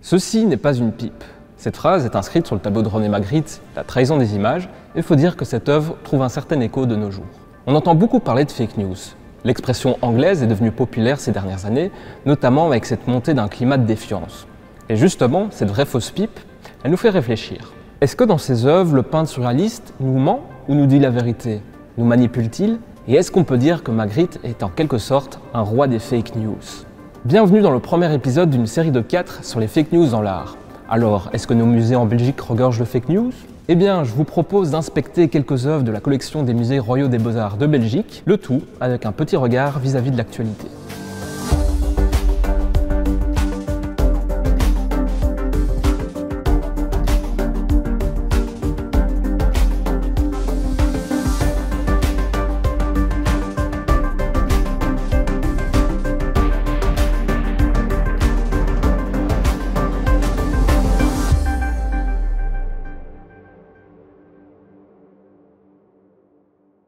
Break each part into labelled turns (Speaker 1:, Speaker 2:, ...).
Speaker 1: Ceci n'est pas une pipe. Cette phrase est inscrite sur le tableau de René Magritte, La trahison des images, et il faut dire que cette œuvre trouve un certain écho de nos jours. On entend beaucoup parler de fake news. L'expression anglaise est devenue populaire ces dernières années, notamment avec cette montée d'un climat de défiance. Et justement, cette vraie fausse pipe, elle nous fait réfléchir. Est-ce que dans ses œuvres, le peintre surréaliste nous ment ou nous dit la vérité? Nous manipule-t-il? Et est-ce qu'on peut dire que Magritte est en quelque sorte un roi des fake news? Bienvenue dans le premier épisode d'une série de 4 sur les fake news dans l'art. Alors, est-ce que nos musées en Belgique regorgent de fake news? Eh bien, je vous propose d'inspecter quelques œuvres de la collection des musées royaux des beaux-arts de Belgique, le tout avec un petit regard vis-à-vis de l'actualité.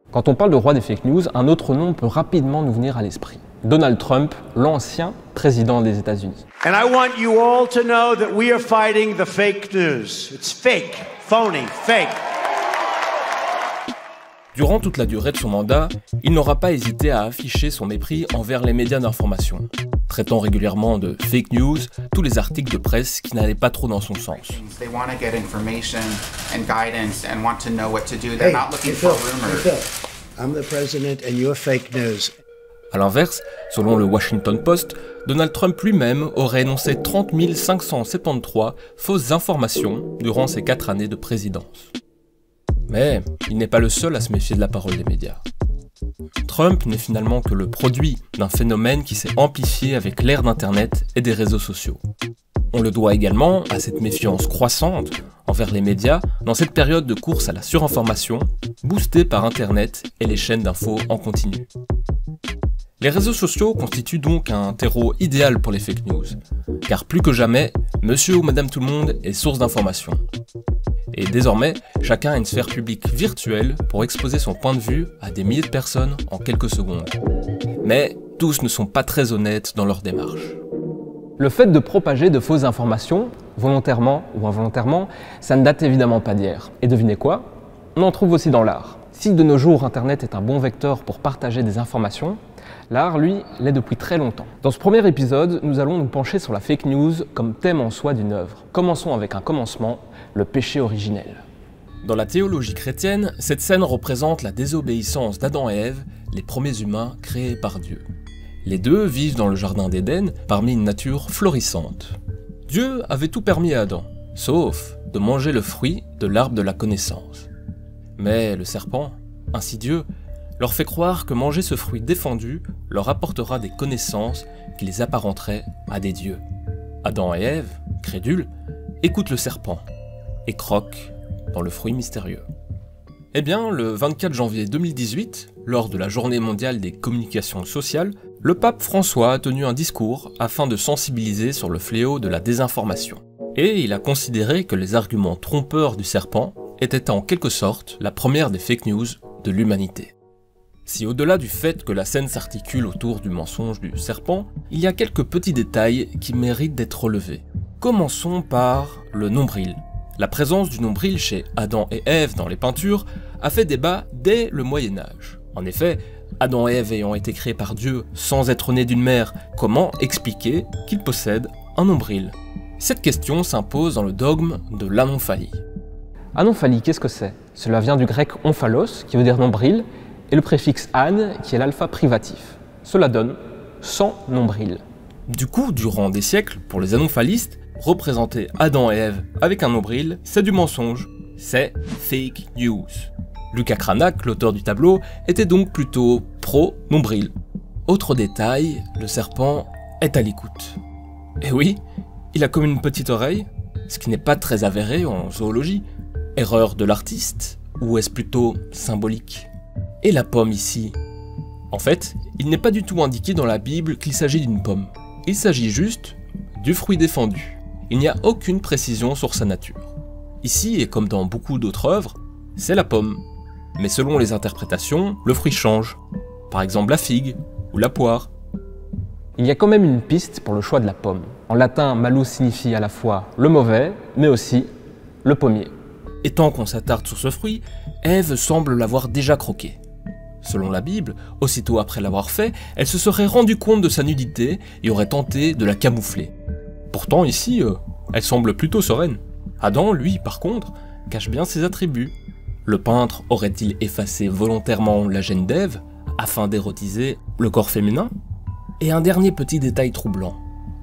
Speaker 1: Quand on parle de roi des fake news, un autre nom peut rapidement nous venir à l'esprit. Donald Trump, l'ancien président des États-Unis.
Speaker 2: And I want you all to know that we are fighting the fake news. It's fake, phony, fake.
Speaker 3: Durant toute la durée de son mandat, il n'aura pas hésité à afficher son mépris envers les médias d'information, traitant régulièrement de fake news tous les articles de presse qui n'allaient pas trop dans son sens. A l'inverse, selon le Washington Post, Donald Trump lui-même aurait énoncé 30 573 fausses informations durant ses 4 années de présidence. Mais il n'est pas le seul à se méfier de la parole des médias. Trump n'est finalement que le produit d'un phénomène qui s'est amplifié avec l'ère d'Internet et des réseaux sociaux. On le doit également à cette méfiance croissante envers les médias dans cette période de course à la surinformation, boostée par Internet et les chaînes d'infos en continu. Les réseaux sociaux constituent donc un terreau idéal pour les fake news, car plus que jamais, monsieur ou madame tout le monde est source d'information. Et désormais, chacun a une sphère publique virtuelle pour exposer son point de vue à des milliers de personnes en quelques secondes. Mais tous ne sont pas très honnêtes dans leur démarche.
Speaker 1: Le fait de propager de fausses informations, volontairement ou involontairement, ça ne date évidemment pas d'hier. Et devinez quoi? On en trouve aussi dans l'art. Si de nos jours Internet est un bon vecteur pour partager des informations, l'art, lui, l'est depuis très longtemps. Dans ce premier épisode, nous allons nous pencher sur la fake news comme thème en soi d'une œuvre. Commençons avec un commencement, le péché originel.
Speaker 3: Dans la théologie chrétienne, cette scène représente la désobéissance d'Adam et Ève, les premiers humains créés par Dieu. Les deux vivent dans le jardin d'Éden, parmi une nature florissante. Dieu avait tout permis à Adam, sauf de manger le fruit de l'arbre de la connaissance. Mais le serpent, insidieux, leur fait croire que manger ce fruit défendu leur apportera des connaissances qui les apparenteraient à des dieux. Adam et Ève, crédules, écoutent le serpent et croquent dans le fruit mystérieux. Eh bien, le 24 janvier 2018, lors de la Journée mondiale des communications sociales, le pape François a tenu un discours afin de sensibiliser sur le fléau de la désinformation. Et il a considéré que les arguments trompeurs du serpent étaient en quelque sorte la première des fake news de l'humanité. Si au-delà du fait que la scène s'articule autour du mensonge du serpent, il y a quelques petits détails qui méritent d'être relevés. Commençons par le nombril. La présence du nombril chez Adam et Ève dans les peintures a fait débat dès le Moyen-Âge. En effet, Adam et Ève ayant été créés par Dieu sans être nés d'une mère, comment expliquer qu'ils possèdent un nombril? Cette question s'impose dans le dogme de l'anomphalie.
Speaker 1: Anomphalie, qu'est-ce que c'est? Cela vient du grec omphalos, qui veut dire nombril, et le préfixe ane, qui est l'alpha privatif. Cela donne sans nombril.
Speaker 3: Du coup, durant des siècles, pour les anomphalistes, représenter Adam et Ève avec un nombril, c'est du mensonge, c'est fake news. Lucas Cranach, l'auteur du tableau, était donc plutôt pro-nombril. Autre détail, le serpent est à l'écoute. Et oui, il a comme une petite oreille, ce qui n'est pas très avéré en zoologie. Erreur de l'artiste, ou est-ce plutôt symbolique? Et la pomme ici? En fait, il n'est pas du tout indiqué dans la Bible qu'il s'agit d'une pomme. Il s'agit juste du fruit défendu. Il n'y a aucune précision sur sa nature. Ici, et comme dans beaucoup d'autres œuvres, c'est la pomme. Mais selon les interprétations, le fruit change. Par exemple la figue ou la poire.
Speaker 1: Il y a quand même une piste pour le choix de la pomme. En latin, malus signifie à la fois le mauvais, mais aussi le pommier.
Speaker 3: Et tant qu'on s'attarde sur ce fruit, Ève semble l'avoir déjà croqué. Selon la Bible, aussitôt après l'avoir fait, elle se serait rendue compte de sa nudité et aurait tenté de la camoufler. Pourtant ici, elle semble plutôt sereine. Adam, lui, par contre, cache bien ses attributs. Le peintre aurait-il effacé volontairement la gêne d'Ève afin d'érotiser le corps féminin? Et un dernier petit détail troublant.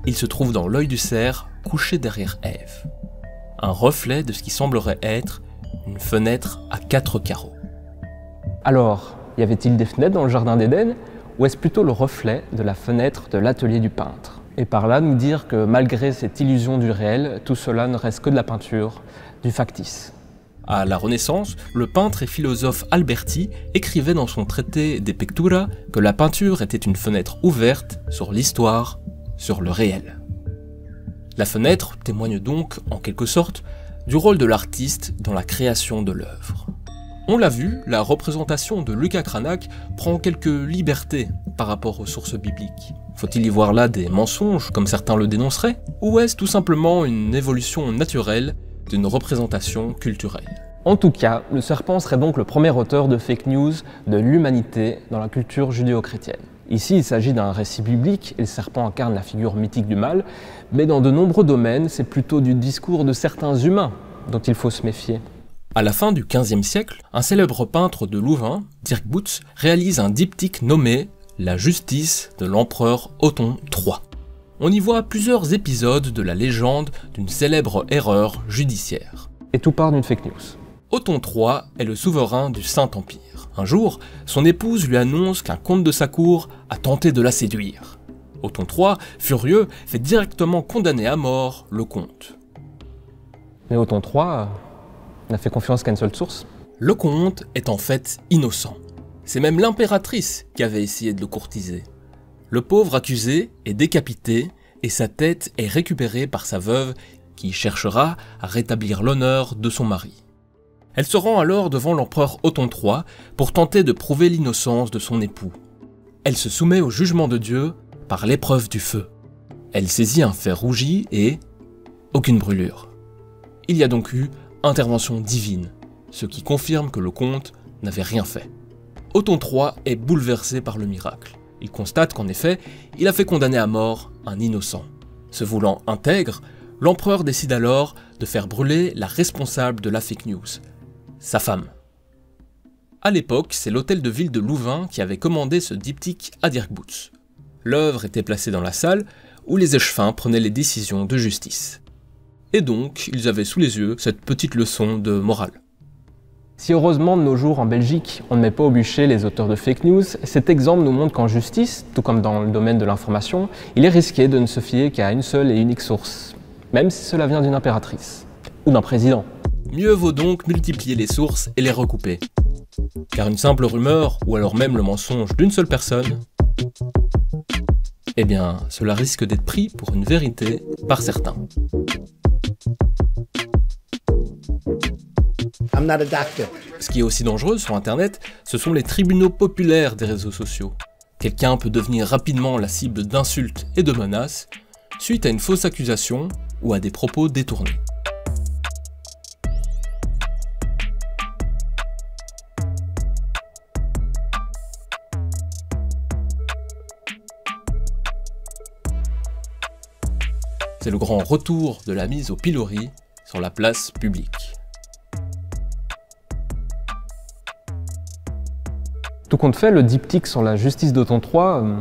Speaker 3: Il se trouve dans l'œil du cerf, couché derrière Ève. Un reflet de ce qui semblerait être une fenêtre à 4 carreaux.
Speaker 1: Alors, y avait-il des fenêtres dans le jardin d'Éden, ou est-ce plutôt le reflet de la fenêtre de l'atelier du peintre? Et par là nous dire que malgré cette illusion du réel, tout cela ne reste que de la peinture, du factice.
Speaker 3: À la Renaissance, le peintre et philosophe Alberti écrivait dans son traité De Pictura que la peinture était une fenêtre ouverte sur l'histoire, sur le réel. La fenêtre témoigne donc, en quelque sorte, du rôle de l'artiste dans la création de l'œuvre. On l'a vu, la représentation de Lucas Cranach prend quelques libertés par rapport aux sources bibliques. Faut-il y voir là des mensonges, comme certains le dénonceraient, ou est-ce tout simplement une évolution naturelle d'une représentation culturelle?
Speaker 1: En tout cas, le serpent serait donc le premier auteur de fake news de l'humanité dans la culture judéo-chrétienne. Ici, il s'agit d'un récit biblique et le serpent incarne la figure mythique du mal, mais dans de nombreux domaines, c'est plutôt du discours de certains humains dont il faut se méfier.
Speaker 3: À la fin du XVe siècle, un célèbre peintre de Louvain, Dirk Boots, réalise un diptyque nommé « La justice de l'empereur Othon III ». On y voit plusieurs épisodes de la légende d'une célèbre erreur judiciaire.
Speaker 1: Et tout part d'une fake news.
Speaker 3: Othon III est le souverain du Saint-Empire. Un jour, son épouse lui annonce qu'un comte de sa cour a tenté de la séduire. Othon III, furieux, fait directement condamner à mort le comte.
Speaker 1: Mais Othon III n'a fait confiance qu'à une seule source.
Speaker 3: Le comte est en fait innocent. C'est même l'impératrice qui avait essayé de le courtiser. Le pauvre accusé est décapité et sa tête est récupérée par sa veuve qui cherchera à rétablir l'honneur de son mari. Elle se rend alors devant l'empereur Othon III pour tenter de prouver l'innocence de son époux. Elle se soumet au jugement de Dieu par l'épreuve du feu. Elle saisit un fer rougi et aucune brûlure. Il y a donc eu intervention divine, ce qui confirme que le comte n'avait rien fait. Othon III est bouleversé par le miracle. Il constate qu'en effet, il a fait condamner à mort un innocent. Se voulant intègre, l'empereur décide alors de faire brûler la responsable de la fake news, sa femme. À l'époque, c'est l'hôtel de ville de Louvain qui avait commandé ce diptyque à Dirk Boots. L'œuvre était placée dans la salle où les échevins prenaient les décisions de justice. Et donc, ils avaient sous les yeux cette petite leçon de morale.
Speaker 1: Si heureusement de nos jours en Belgique, on ne met pas au bûcher les auteurs de fake news, cet exemple nous montre qu'en justice, tout comme dans le domaine de l'information, il est risqué de ne se fier qu'à une seule et unique source, même si cela vient d'une impératrice, ou d'un président.
Speaker 3: Mieux vaut donc multiplier les sources et les recouper. Car une simple rumeur, ou alors même le mensonge d'une seule personne, eh bien, cela risque d'être pris pour une vérité par certains.
Speaker 2: I'm not a doctor.
Speaker 3: Ce qui est aussi dangereux sur Internet, ce sont les tribunaux populaires des réseaux sociaux. Quelqu'un peut devenir rapidement la cible d'insultes et de menaces suite à une fausse accusation ou à des propos détournés. C'est le grand retour de la mise au pilori sur la place publique.
Speaker 1: Tout compte fait, le diptyque sur la justice d'Othon III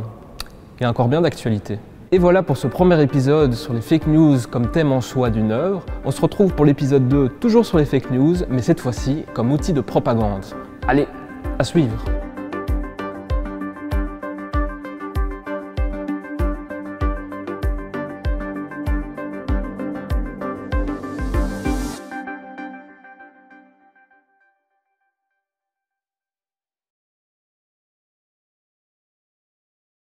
Speaker 1: est encore bien d'actualité. Et voilà pour ce premier épisode sur les fake news comme thème en soi d'une œuvre. On se retrouve pour l'épisode 2, toujours sur les fake news, mais cette fois-ci comme outil de propagande. Allez, à suivre!